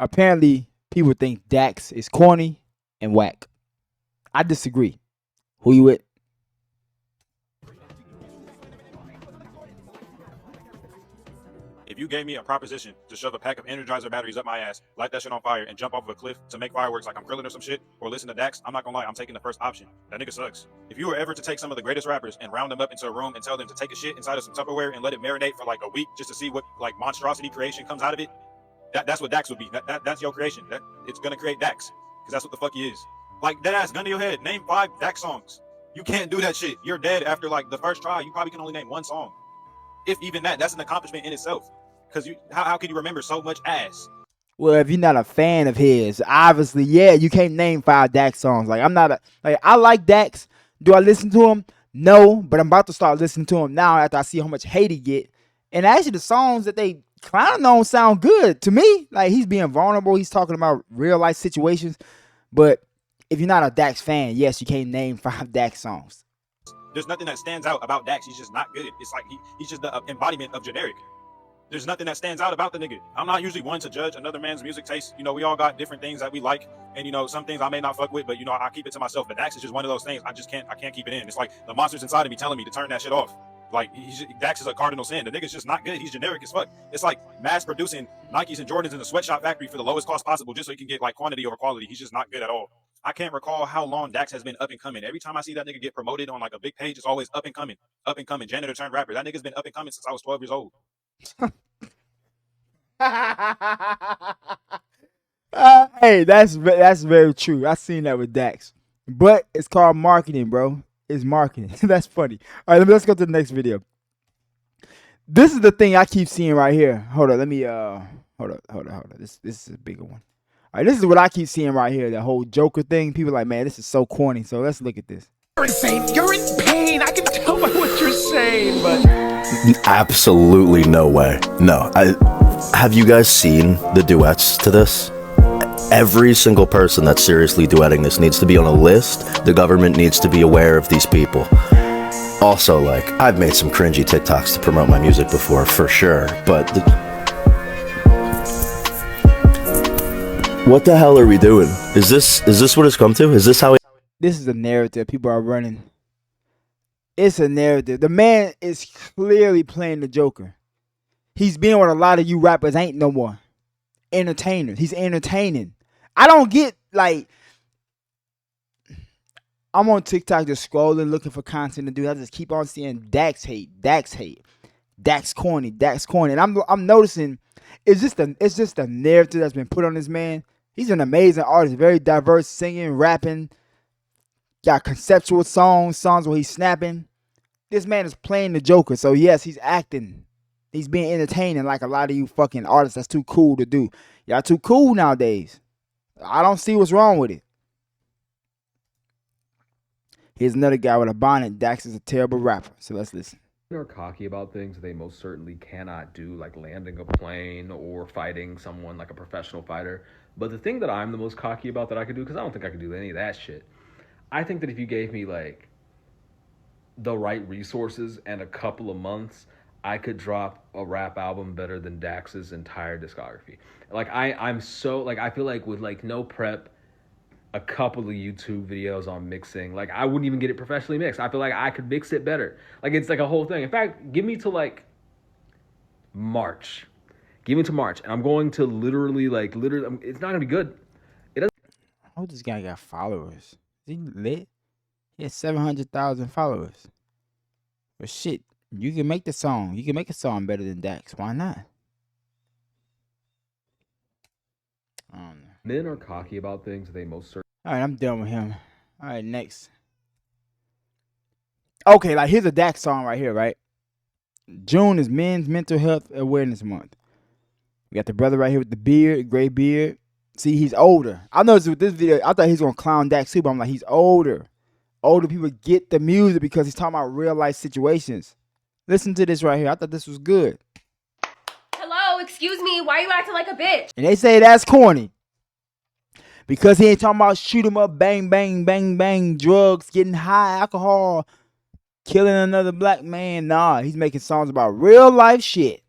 Apparently, people think Dax is corny and whack. I disagree. Who you with? If you gave me a proposition to shove a pack of Energizer batteries up my ass, light that shit on fire, and jump off of a cliff to make fireworks like I'm Krillin or some shit, or listen to Dax, I'm not gonna lie, I'm taking the first option. That nigga sucks. If you were ever to take some of the greatest rappers and round them up into a room and tell them to take a shit inside of some Tupperware and let it marinate for like a week just to see what like monstrosity creation comes out of it, that's what Dax would be. That's your creation. It's gonna create Dax, because that's what the fuck he is. Like, dead ass, gun to your head, name 5 Dax songs. You can't do that shit. You're dead after like the first try. You probably can only name 1 song. If even that, that's an accomplishment in itself. Because how can you remember so much ass? Well, if you're not a fan of his, obviously, yeah, you can't name 5 Dax songs. Like, I'm not I like Dax. Do I listen to him? No, but I'm about to start listening to him now after I see how much hate he get. And actually, the songs that they clown on sound good to me. Like, he's being vulnerable. He's talking about real life situations. But if you're not a Dax fan, yes, you can't name 5 Dax songs. There's nothing that stands out about Dax. He's just not good. It's like he's just the embodiment of generic. There's nothing that stands out about the nigga. I'm not usually one to judge another man's music taste. You know, we all got different things that we like. And, you know, some things I may not fuck with, but, you know, I keep it to myself. But Dax is just one of those things I can't keep it in. It's like the monsters inside of me telling me to turn that shit off. Like, Dax is a cardinal sin. The nigga's just not good. He's generic as fuck. It's like mass producing Nikes and Jordans in a sweatshop factory for the lowest cost possible just so he can get, like, quantity over quality. He's just not good at all. I can't recall how long Dax has been up and coming. Every time I see that nigga get promoted on, like, a big page, it's always up and coming. Up and coming. Janitor turned rapper. That nigga's been up and coming since I was 12 years old. Hey, that's very true. I seen that with Dax, but it's called marketing, bro. It's marketing. That's funny. All right, let's go to the next video. This is the thing I keep seeing right here. Hold on, let me hold on. This is a bigger one. All right, this is what I keep seeing right here. The whole Joker thing. People are like, man, this is so corny. So let's look at this. You're insane. You're in pain. I can tell by what you're saying, but absolutely no way. No. Have you guys seen the duets to this? Every single person that's seriously duetting this needs to be on a list. The government needs to be aware of these people. Also, like, I've made some cringy TikToks to promote my music before, for sure, but what the hell are we doing? Is this what it's come to? Is this how This is a narrative people are running. It's a narrative. The man is clearly playing the Joker. He's been what a lot of you rappers ain't no more. Entertainers. He's entertaining. I don't get, like, I'm on TikTok just scrolling, looking for content to do. I just keep on seeing Dax hate, Dax corny, and I'm noticing it's just a narrative that's been put on this man. He's an amazing artist, very diverse, singing, rapping, got conceptual songs where he's snapping. This man is playing the Joker, so yes, he's acting. He's being entertaining like a lot of you fucking artists that's too cool to do. Y'all too cool nowadays. I don't see what's wrong with it. Here's another guy with a bonnet. Dax is a terrible rapper. So let's listen. Are cocky about things they most certainly cannot do, like landing a plane or fighting someone like a professional fighter. But the thing that I'm the most cocky about that I could do, because I don't think I could do any of that shit, I think that if you gave me like the right resources and a couple of months, I could drop a rap album better than Dax's entire discography. Like I'm so like I feel like with like no prep, a couple of YouTube videos on mixing, like I wouldn't even get it professionally mixed. I feel like I could mix it better. Like it's like a whole thing. In fact, give me to like March. Give me to March, and I'm going to literally, it's not gonna be good. It doesn't. Oh, this guy got followers. Is he lit? He has 700,000 followers. But shit, you can make the song. You can make a song better than Dax. Why not? I don't know. Men are cocky about things they most certainly. All right, I'm done with him. All right, next. Okay, like here's a Dax song right here, right? June is Men's Mental Health Awareness Month. We got the brother right here with the beard, gray beard. See, he's older. I noticed with this video, I thought he was going to clown Dax too, but I'm like, he's older. Older people get the music because he's talking about real life situations. Listen to this right here. I thought this was good. Hello, excuse me. Why are you acting like a bitch? And they say that's corny. Because he ain't talking about shoot 'em up, bang, bang, bang, bang, drugs, getting high, alcohol, killing another black man. Nah, he's making songs about real life shit.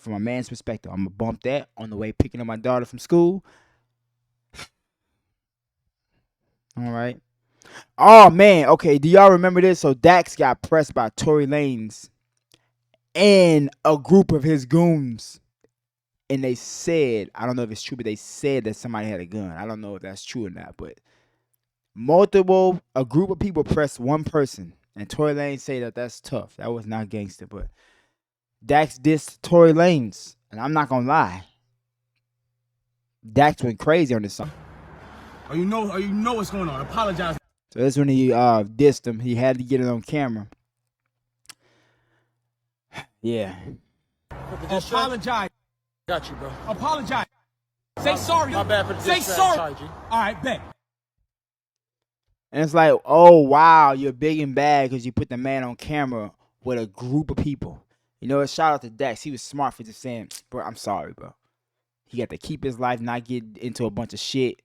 from a man's perspective. I'm gonna bump that on the way picking up my daughter from school. All right. Oh man, okay. Do y'all remember this? So Dax got pressed by Tory Lanez and a group of his goons. And they said, I don't know if it's true, but they said that somebody had a gun. I don't know if that's true or not, but a group of people pressed one person. And Tory Lanez say that that's tough. That was not gangster, but Dax dissed Tory Lanez. And I'm not gonna lie. Dax went crazy on this song. Oh, you know what's going on. Apologize. So that's when he dissed him. He had to get it on camera. Yeah. Apologize. Got you, bro. Apologize. Say sorry. My bad for the Say diss track. sorry. Sorry, G. All right, bet. And it's like, oh, wow, you're big and bad because you put the man on camera with a group of people. You know, shout out to Dax. He was smart for just saying, bro, I'm sorry, bro. He got to keep his life, not get into a bunch of shit.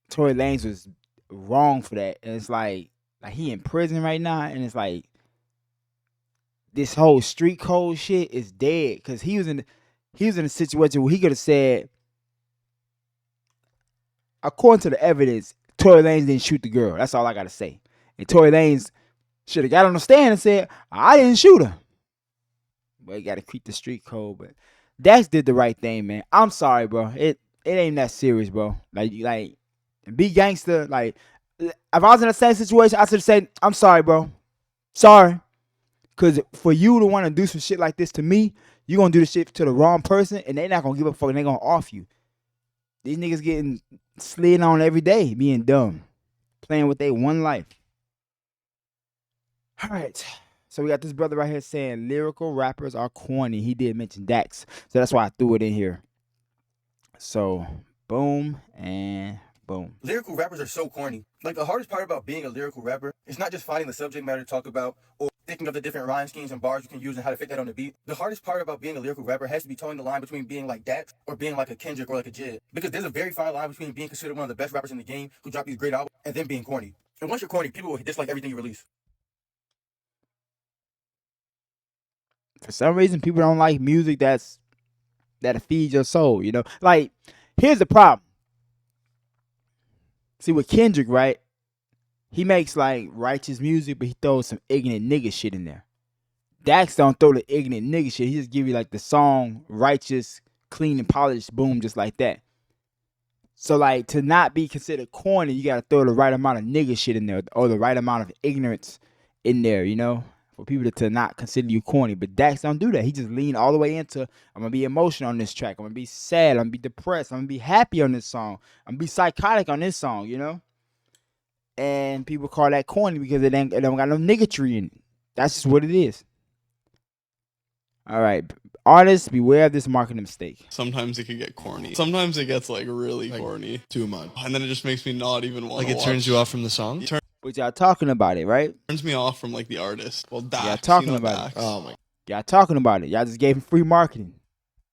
Tory Lanez was wrong for that. And it's like he in prison right now. And it's like, this whole street code shit is dead. Because he was in a situation where he could have said, according to the evidence, Tory Lanez didn't shoot the girl. That's all I got to say. And Tory Lanez should have got on the stand and said, I didn't shoot her. But you got to keep the street code. But Dax did the right thing, man. I'm sorry, bro. It ain't that serious, bro. Like be gangster. Like, if I was in the same situation, I should have said, I'm sorry, bro. Sorry. Because for you to want to do some shit like this to me, you're going to do the shit to the wrong person, and they're not going to give a fuck, and they're going to off you. These niggas getting slid on every day, being dumb. Playing with their one life. All right. So we got this brother right here saying lyrical rappers are corny. He did mention Dax. So that's why I threw it in here. So, boom and boom. Lyrical rappers are so corny. Like, the hardest part about being a lyrical rapper is not just finding the subject matter to talk about or thinking of the different rhyme schemes and bars you can use and how to fit that on the beat. The hardest part about being a lyrical rapper has to be towing the line between being like Dax or being like a Kendrick or like a Jid. Because there's a very fine line between being considered one of the best rappers in the game who drop these great albums and then being corny. And once you're corny, people will dislike everything you release. For some reason, people don't like music that feeds your soul, you know? Like, here's the problem. See, with Kendrick, right? He makes, like, righteous music, but he throws some ignorant nigga shit in there. Dax don't throw the ignorant nigga shit. He just give you, like, the song, righteous, clean and polished, boom, just like that. So, like, to not be considered corny, you got to throw the right amount of nigga shit in there or the right amount of ignorance in there, you know? For people to not consider you corny. But Dax don't do that. He just lean all the way into, I'm going to be emotional on this track. I'm going to be sad. I'm going to be depressed. I'm going to be happy on this song. I'm going to be psychotic on this song, you know? And people call that corny because it don't got no niggatry in it. That's just what it is. All right. Artists, beware of this marketing mistake. Sometimes it can get corny. Sometimes it gets like really corny. Too much. And then it just makes me not even want to Like it turns you off from the song? But y'all talking about it, right? Turns me off from like the artist. Well, Dax. Y'all talking you know, about Dax. it. Oh my Y'all talking about it. Y'all just gave him free marketing.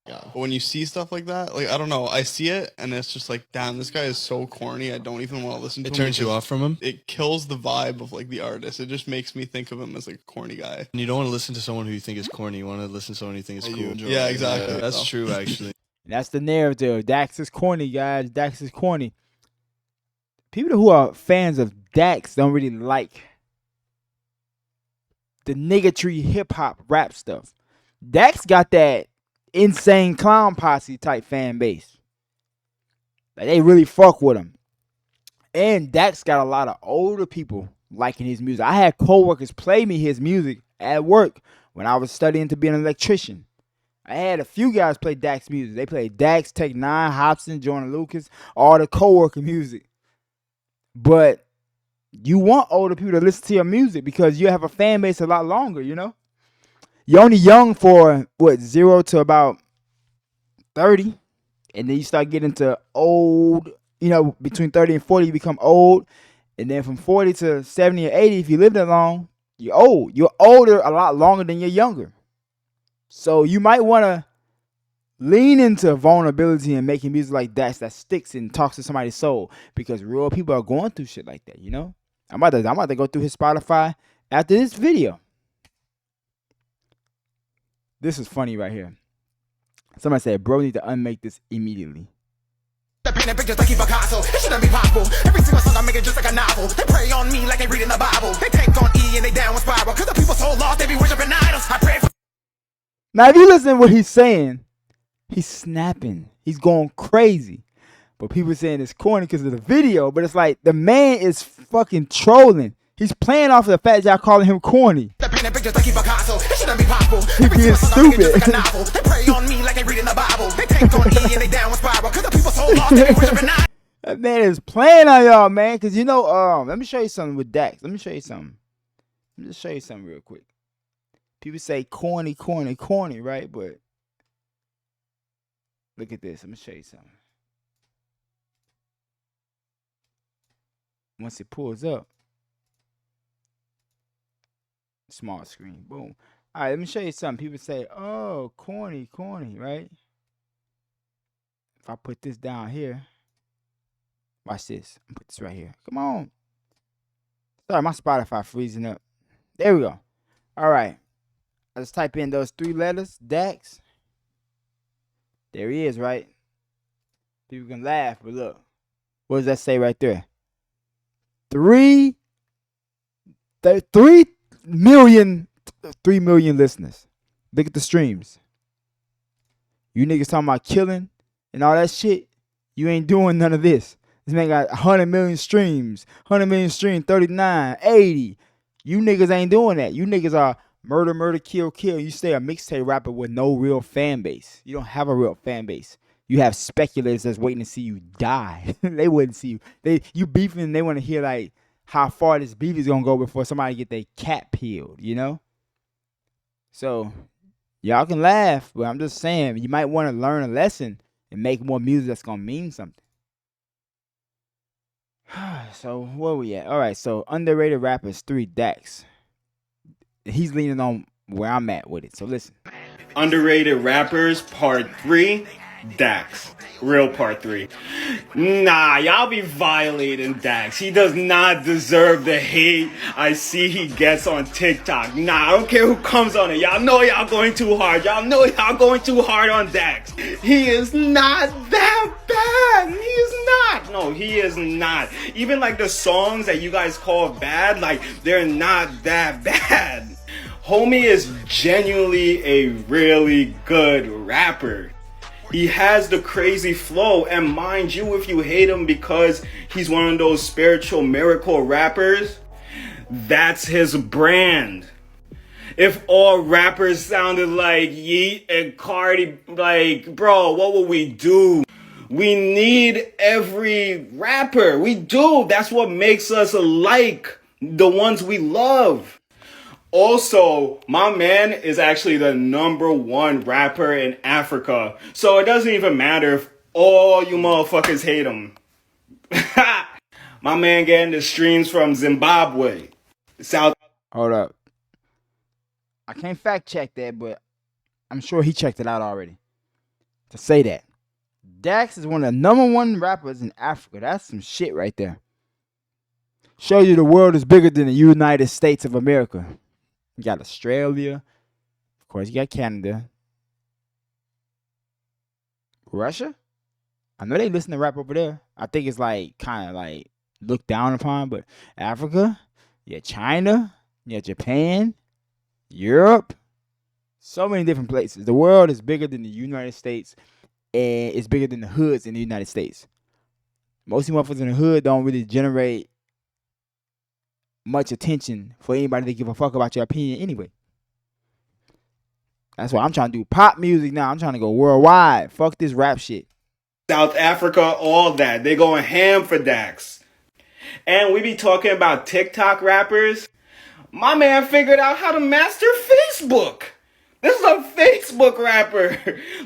God. But when you see stuff like that, like, I don't know, I see it and it's just like, damn, this guy is so corny. I don't even want to listen to him. It turns you off from him? It kills the vibe of like the artist. It just makes me think of him as like a corny guy. And you don't want to listen to someone who you think is corny. You want to listen to someone you think is cool. Yeah, exactly. Yeah, that's true, actually. That's the narrative. Dax is corny, guys. Dax is corny. People who are fans of Dax don't really like the niggatry hip hop rap stuff. Dax got that insane clown posse type fan base. Like, they really fuck with him. And Dax got a lot of older people liking his music. I had coworkers play me his music at work when I was studying to be an electrician. I had a few guys play Dax music. They played Dax, Tech Nine, Hobson, Jordan Lucas, all the coworker music. But you want older people to listen to your music because you have a fan base a lot longer, you know? You're only young for, 0 to about 30. And then you start getting to old, you know, between 30 and 40, you become old. And then from 40 to 70 or 80, if you live that long, you're old. You're older a lot longer than you're younger. So you might want to lean into vulnerability and making music like that sticks and talks to somebody's soul, because real people are going through shit like that, you know? I'm about to go through his Spotify after this video. This is funny right here. Somebody said, bro, need to unmake this immediately. They're painting pictures like Picasso. It shouldn't be possible. Every single song I make it just like a novel. They pray on me like they reading the Bible. They take on E and they down with spiral. Cause the people so lost, they be worshiping idols. I pray for. Now, if you listen to what he's saying, he's snapping. He's going crazy. But people saying it's corny because of the video. But it's like the man is fucking trolling. He's playing off of the fact that y'all calling him corny. They're painting pictures like Picasso. It shouldn't be possible. He Every being single song I make it just stupid. like a novel. They pray on me like they reading the Bible. They take on E and they down with spiral. Cause the people so lost, they be worshiping idols. That man is playing on y'all, man. Cause you know, let me show you something with Dax. Let me show you something. Let me just show you something real quick. People say corny, corny, corny, right? But look at this. Let me show you something. Once it pulls up, small screen, boom. All right, let me show you something. People say, oh, corny, corny, right? If I put this down here, watch this. I'm put this right here. Come on. Sorry, my Spotify freezing up. There we go. All right. Let's type in those 3 letters, Dax. There he is, right? People can laugh, but look. What does that say right there? 3 million listeners. Look at the streams. You niggas talking about killing and all that shit. You ain't doing none of this. This man got 100 million streams. 100 million streams, 39, 80. You niggas ain't doing that. You niggas are murder, murder, kill, kill. You stay a mixtape rapper with no real fan base. You don't have a real fan base. You have speculators that's waiting to see you die. They wouldn't see you. You beefing, they want to hear like how far this beef is gonna go before somebody get their cat peeled, you know? So y'all can laugh, but I'm just saying you might want to learn a lesson and make more music that's gonna mean something. So where we at? All right, so underrated rappers 3, Dax. He's leaning on where I'm at with it. So listen. Underrated rappers, part 3, Dax. Real part 3. Nah, y'all be violating Dax. He does not deserve the hate I see he gets on TikTok. Nah, I don't care who comes on it. Y'all know y'all going too hard. Y'all know y'all going too hard on Dax. He is not that bad. He is not. No, he is not. Even like the songs that you guys call bad, like they're not that bad. Homie is genuinely a really good rapper. He has the crazy flow, and mind you, if you hate him because he's one of those spiritual miracle rappers, that's his brand. If all rappers sounded like Yeet and Cardi, like, bro, what would we do? We need every rapper. We do. That's what makes us like the ones we love. Also, my man is actually the #1 rapper in Africa. So it doesn't even matter if all you motherfuckers hate him. My man getting the streams from Zimbabwe. South. Hold up. I can't fact check that, but I'm sure he checked it out already. To say that. Dax is one of the #1 rappers in Africa. That's some shit right there. Show you the world is bigger than the United States of America. You got Australia. Of course, you got Canada. Russia? I know they listen to rap over there. I think it's like kind of like looked down upon, but Africa, yeah, China, yeah, Japan, Europe, so many different places. The world is bigger than the United States, and it's bigger than the hoods in the United States. Most of the motherfuckers in the hood don't really generate much attention for anybody to give a fuck about your opinion anyway. That's why I'm trying to do pop music now. I'm trying to go worldwide. Fuck this rap shit. South Africa, all that. They going ham for Dax. And we be talking about TikTok rappers. My man figured out how to master Facebook. This is a Facebook rapper.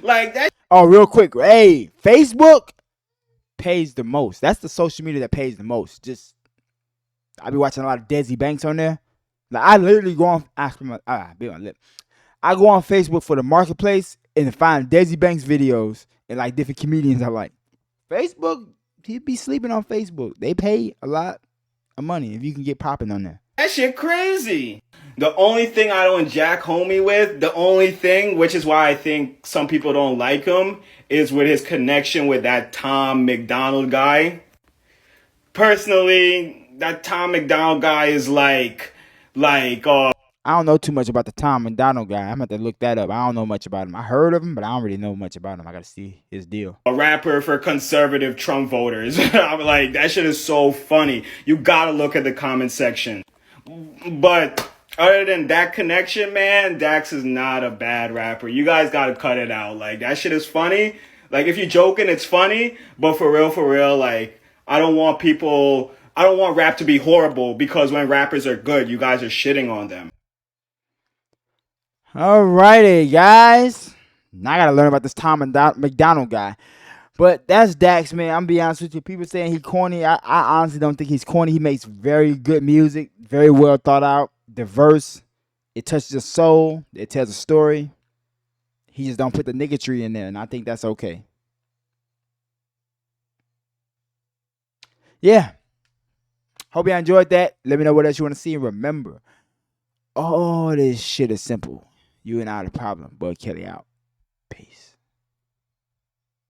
Like that. Oh, real quick. Hey, Facebook pays the most. That's the social media that pays the most. Just I be watching a lot of Desi Banks on there. Like I literally go on. I go on Facebook for the marketplace and find Desi Banks videos and like different comedians I like. Facebook, he be sleeping on Facebook. They pay a lot of money if you can get popping on there. That shit crazy. The only thing I don't jack homie with, the only thing, which is why I think some people don't like him, is with his connection with that Tom McDonald guy. Personally, that Tom McDonald guy is I don't know too much about the Tom McDonald guy. I'm going to have to look that up. I don't know much about him. I heard of him, but I don't really know much about him. I got to see his deal. a rapper for conservative Trump voters. I'm like, that shit is so funny. You gotta look at the comment section. But other than that connection, man, Dax is not a bad rapper. You guys gotta cut it out. Like, that shit is funny. Like, if you're joking, it's funny. But for real, like, I don't want rap to be horrible because when rappers are good, you guys are shitting on them. Alrighty, guys. Now I got to learn about this Tom McDonald guy. But that's Dax, man. I'm be honest with you. People saying he corny. I honestly don't think he's corny. He makes very good music, very well thought out, diverse. It touches the soul. It tells a story. He just don't put the niggatry in there, and I think that's okay. Yeah. Hope y'all enjoyed that. Let me know what else you want to see. And remember, all this shit is simple. You and I are the problem. Bud Kelly out.